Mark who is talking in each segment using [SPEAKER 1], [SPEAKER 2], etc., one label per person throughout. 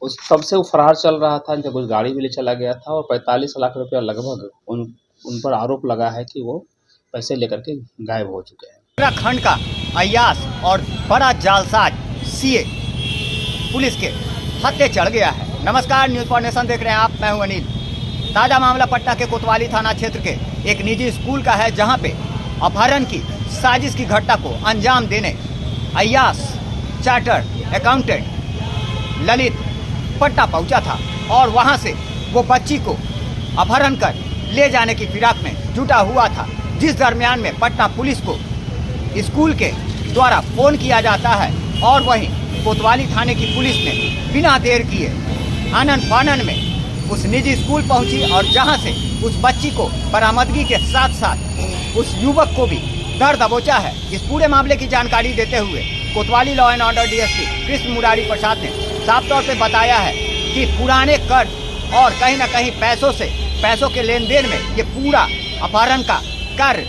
[SPEAKER 1] उस तब से वो फरार चल रहा था। इनका कुछ गाड़ी भी ले चला गया था और 45 लाख रुपया लगभग उन पर आरोप लगा है कि वो पैसे लेकर के गायब हो चुके हैं।
[SPEAKER 2] उत्तराखंड का अय्यास और बड़ा जालसाज सीए पुलिस के हत्थे चढ़ गया है। नमस्कार, न्यूज़ फॉर नेशन देख रहे हैं आप, मैं हूं अनिल। ताज़ा मामला पटना के कोतवाली थाना क्षेत्र के एक निजी स्कूल का है, जहां पे अपहरण की साजिश की घटना को अंजाम देने अय्यास चार्टर्ड अकाउंटेंट ललित पटना पहुंचा था और वहां से वो बच्ची को अपहरण कर ले जाने की फिराक में जुटा हुआ था। जिस दरमियान में पटना पुलिस को स्कूल के द्वारा फ़ोन किया जाता है और वहीं कोतवाली थाने की पुलिस ने बिना देर किए आनन फानन में उस निजी स्कूल पहुंची और जहां से उस बच्ची को बरामदगी के साथ साथ उस युवक को भी दर दबोचा है। इस पूरे मामले की जानकारी देते हुए कोतवाली law and order DSP Krishna Murari Prasad ने साफ तौर पर बताया है कि पुराने कर्ज और कहीं न कहीं पैसों के लेन देन में ये पूरा अपहरण का कार्य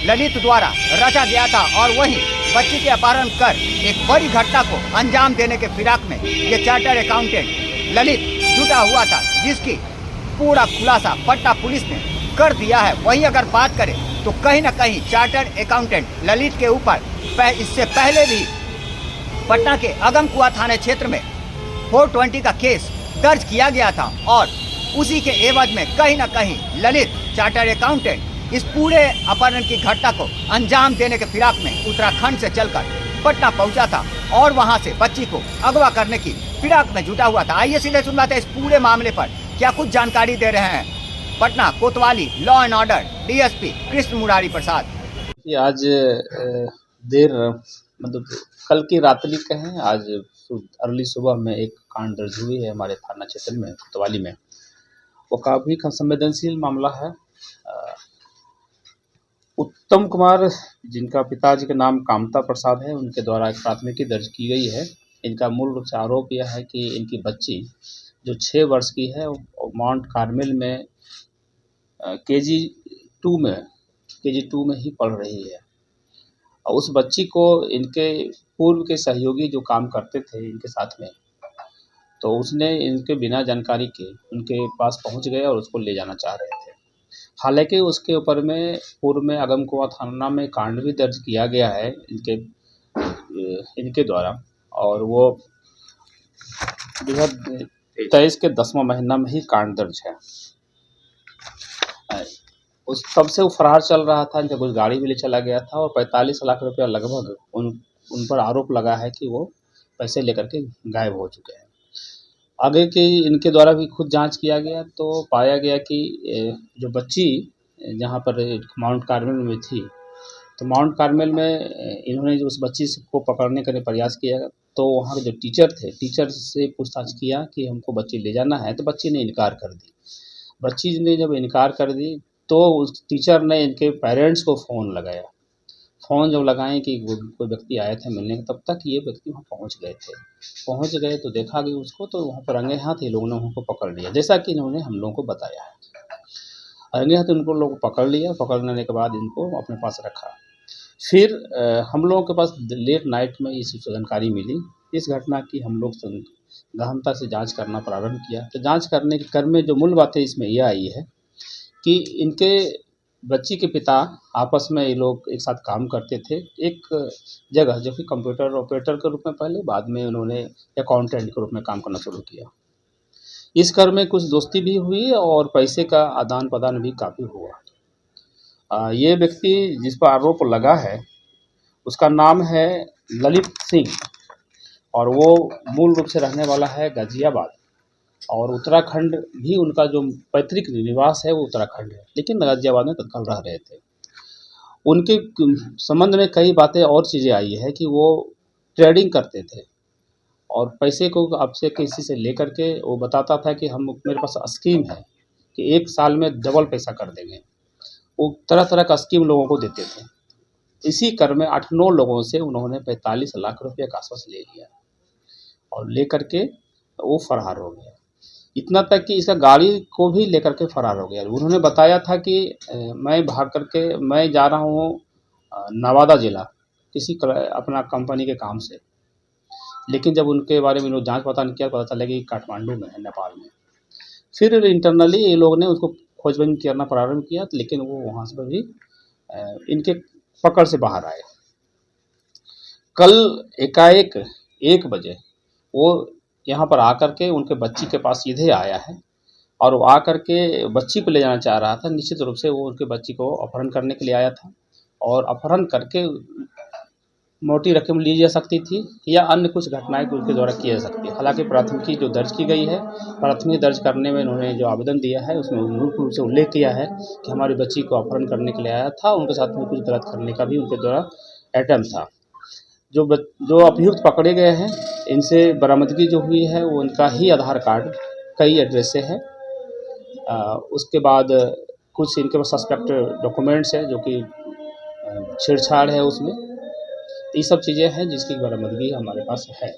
[SPEAKER 2] ललित द्वारा रचा गया था और वहीं बच्ची के अपहरण कर एक बड़ी घटना को अंजाम देने के फिराक में ये चार्टर्ड अकाउंटेंट ललित जुटा हुआ था, जिसकी पूरा खुलासा पटना पुलिस ने कर दिया है। वहीं अगर बात करें तो कहीं न कहीं चार्टर्ड अकाउंटेंट ललित के ऊपर इससे पहले भी पटना के अगमकुआ थाने क्षेत्र में 420 का केस दर्ज किया गया था और उसी के एवज में कहीं न कहीं ललित चार्टर्ड अकाउंटेंट इस पूरे अपहरण की घटना को अंजाम देने के फिराक में उत्तराखंड से चलकर पटना पहुंचा था और वहां से बच्ची को अगवा करने की फिराक में जुटा हुआ था। आइए सीधे सुनवाते हैं इस पूरे मामले पर क्या कुछ जानकारी दे रहे हैं पटना कोतवाली law and order DSP Krishna Murari Prasad.
[SPEAKER 1] आज देर मतलब कल की रात्रि का है, आज अर्ली सुबह में एक कांड दर्ज हुई है हमारे थाना क्षेत्र में कोतवाली में। वो काफ़ी संवेदनशील मामला है। उत्तम कुमार, जिनका पिताजी का नाम कामता प्रसाद है, उनके द्वारा एक प्राथमिकी दर्ज की गई है। इनका मूल रूप से आरोप यह है कि इनकी बच्ची जो 6 वर्ष की है माउंट कार्मेल में केजी 2 में ही पढ़ रही है और उस बच्ची को इनके पूर्व के सहयोगी जो काम करते थे इनके साथ में, तो उसने इनके बिना जानकारी के उनके पास पहुंच गए और उसको ले जाना चाह रहे थे। हालांकि उसके ऊपर में पूर्व में अगमकुआ थाना में कांड भी दर्ज किया गया है इनके द्वारा और वो 2023 के 10वां महीना में ही कांड दर्ज है। उस तब से वो फरार चल रहा था। इनका कुछ गाड़ी भी ले चला गया था और 45 लाख रुपया लगभग उन पर आरोप लगा है कि वो पैसे लेकर के गायब हो चुके हैं। आगे की इनके द्वारा भी खुद जांच किया गया तो पाया गया कि जो बच्ची जहां पर माउंट कार्मेल में थी, तो माउंट कार्मेल में इन्होंने जो उस बच्ची को पकड़ने का प्रयास किया तो वहाँ के जो टीचर से पूछताछ किया कि हमको बच्ची ले जाना है, तो बच्ची ने इनकार कर दी। बच्ची ने जब इनकार कर दी तो उस टीचर ने इनके पेरेंट्स को फ़ोन लगाया। फ़ोन जब लगाएं कि कोई व्यक्ति आए थे मिलने, तब तक ये व्यक्ति वहाँ पहुँच गए तो देखा कि उसको, तो वहाँ पर रंगे हाथ ये लोगों ने उनको पकड़ लिया, जैसा कि इन्होंने हम लोगों को बताया है। रंगे हाथ उनको लोग पकड़ लिया। पकड़ने के बाद इनको अपने पास रखा। फिर हम लोगों के पास लेट नाइट में इस जानकारी मिली इस घटना की। हम लोग गहनता से जाँच करना प्रारंभ किया। तो जाँच करने के क्रम में जो मूल बातें इसमें यह आई है कि इनके बच्ची के पिता आपस में ये लोग एक साथ काम करते थे एक जगह, जो कि कंप्यूटर ऑपरेटर के रूप में पहले, बाद में उन्होंने अकाउंटेंट के रूप में काम करना शुरू किया। इस क्रम में कुछ दोस्ती भी हुई और पैसे का आदान प्रदान भी काफ़ी हुआ। ये व्यक्ति जिस पर आरोप लगा है उसका नाम है ललित सिंह और वो मूल रूप से रहने वाला है गाजियाबाद और उत्तराखंड भी उनका जो पैतृक निवास है वो उत्तराखंड है, लेकिन गाजियाबाद में तत्काल रह रहे थे। उनके संबंध में कई बातें और चीज़ें आई है कि वो ट्रेडिंग करते थे और पैसे को आपसे किसी से लेकर के वो बताता था कि मेरे पास स्कीम है कि 1 साल में डबल पैसा कर देंगे। वो तरह तरह का स्कीम लोगों को देते थे। इसी क्रम में 8-9 लोगों से उन्होंने 45 लाख रुपये का आश्वास ले लिया और लेकर के वो फरार हो गया। इतना तक कि इसका गाड़ी को भी लेकर के फरार हो गया। उन्होंने बताया था कि मैं जा रहा हूँ नवादा जिला किसी अपना कंपनी के काम से, लेकिन जब उनके बारे में लोग जांच पड़ताल किया, पता चला कि काठमांडू में है, नेपाल में। फिर इंटरनली ये लोग ने उसको खोजबीन करना प्रारंभ किया, लेकिन वो वहाँ से भी इनके पकड़ से बाहर आए। कल एकाएक 1 बजे वो यहाँ पर आकर के उनके बच्ची के पास सीधे आया है और वो आकर के बच्ची को ले जाना चाह रहा था। निश्चित रूप से वो उनके बच्ची को अपहरण करने के लिए आया था और अपहरण करके मोटी रकम ली जा सकती थी या अन्य कुछ घटनाएं उनके द्वारा की जा सकती है। हालांकि प्राथमिकी जो दर्ज की गई है, प्राथमिकी दर्ज करने में उन्होंने जो आवेदन दिया है उसमें मूल रूप से उल्लेख किया है कि हमारी बच्ची को अपहरण करने के लिए आया था, उनके साथ में कुछ गलत करने का भी उनके द्वारा अटेम्प्ट था। जो अभियुक्त पकड़े गए हैं, इनसे बरामदगी जो हुई है वो उनका ही आधार कार्ड कई एड्रेस से है। उसके बाद कुछ इनके पास सस्पेक्ट डॉक्यूमेंट्स है जो कि छेड़छाड़ है उसमें। ये सब चीज़ें हैं जिसकी बरामदगी हमारे पास है।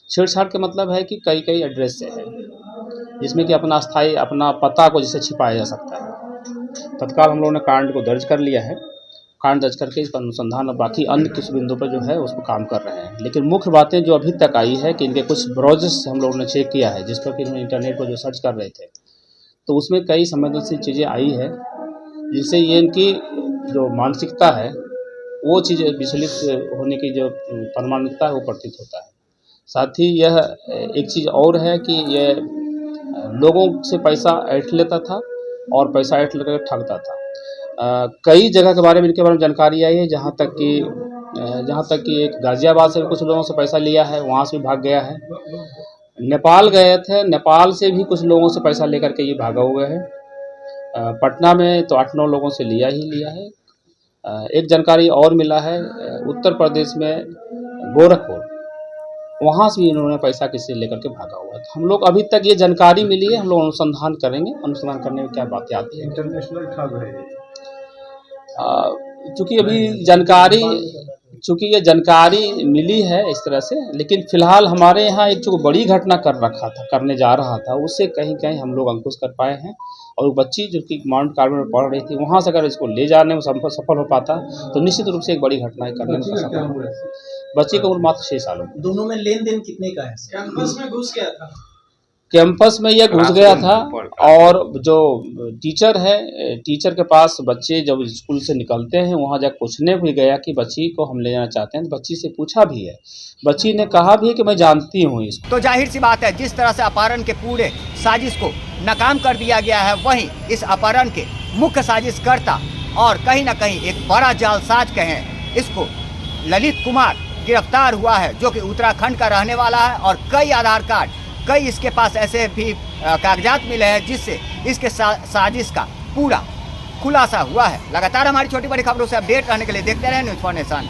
[SPEAKER 1] छेड़छाड़ का मतलब है कि कई एड्रेस से है, जिसमें कि अपना पता को जैसे छिपाया जा सकता है। तत्काल हम लोगों ने कांड को दर्ज कर लिया है। कांड दर्ज करके इसका अनुसंधान और बाकी अन्य कुछ बिंदु पर जो है उस पर काम कर रहे हैं। लेकिन मुख्य बातें जो अभी तक आई है कि इनके कुछ ब्राउज़र्स हम लोगों ने चेक किया है, जिस पर कि इन्होंने इंटरनेट पर जो सर्च कर रहे थे, तो उसमें कई संवेदनशील चीज़ें आई है जिससे ये इनकी जो मानसिकता है वो चीज़ विचलित होने की जो प्रमाणिकता है वो प्रतीत होता है। साथ ही यह एक चीज़ और है कि यह लोगों से पैसा ऐंठ लेता था और पैसा ऐंठ लेकर ठगता था। कई जगह के बारे में इनके बारे में जानकारी आई है, जहाँ तक कि एक गाज़ियाबाद से भी कुछ लोगों से पैसा लिया है, वहाँ से भी भाग गया है। नेपाल गए थे, नेपाल से भी कुछ लोगों से पैसा लेकर के ये भागा हुआ है। पटना में तो 8-9 लोगों से लिया है। एक जानकारी और मिला है, उत्तर प्रदेश में गोरखपुर, वहाँ से भी इन्होंने पैसा किसी लेकर के भागा हुआ है। तो हम लोग अभी तक ये जानकारी मिली है, हम लोग अनुसंधान करेंगे। अनुसंधान करने में क्या बातें आती हैं।
[SPEAKER 3] इंटरनेशनल ठग है
[SPEAKER 1] चूँकि ये जानकारी मिली है इस तरह से, लेकिन फिलहाल हमारे यहाँ एक जो बड़ी घटना करने जा रहा था, उससे कहीं हम लोग अंकुश कर पाए हैं। और बच्ची जो कि माउंट कार्मेल में पढ़ रही थी, वहाँ से अगर इसको ले जाने में सफल हो पाता तो निश्चित रूप से एक बड़ी घटना करने में सफल हो। बच्ची का उम्र मात्र 6 सालों।
[SPEAKER 4] दोनों में लेन देन कितने का है?
[SPEAKER 3] कैंपस में घुस गया था।
[SPEAKER 1] कैंपस में यह घुस गया था और जो टीचर है, टीचर के पास बच्चे जब स्कूल से निकलते हैं वहाँ जाकर पूछने भी गया कि बच्ची को हम ले जाना चाहते हैं, तो बच्ची से पूछा भी है। बच्ची ने कहा भी है कि मैं जानती हूँ इसको।
[SPEAKER 2] तो जाहिर सी बात है, जिस तरह से अपहरण के पूरे साजिश को नाकाम कर दिया गया है, वहीं इस अपहरण के मुख्य साजिशकर्ता और कहीं ना कहीं एक बड़ा जालसाज कहें इसको ललित कुमार गिरफ्तार हुआ है, जो कि उत्तराखंड का रहने वाला है। और कई आधार कार्ड, कई इसके पास ऐसे भी कागजात मिले हैं जिससे इसके साजिश का पूरा खुलासा हुआ है। लगातार हमारी छोटी बड़ी खबरों से अपडेट रहने के लिए देखते रहें न्यूज़ फॉर नेशन।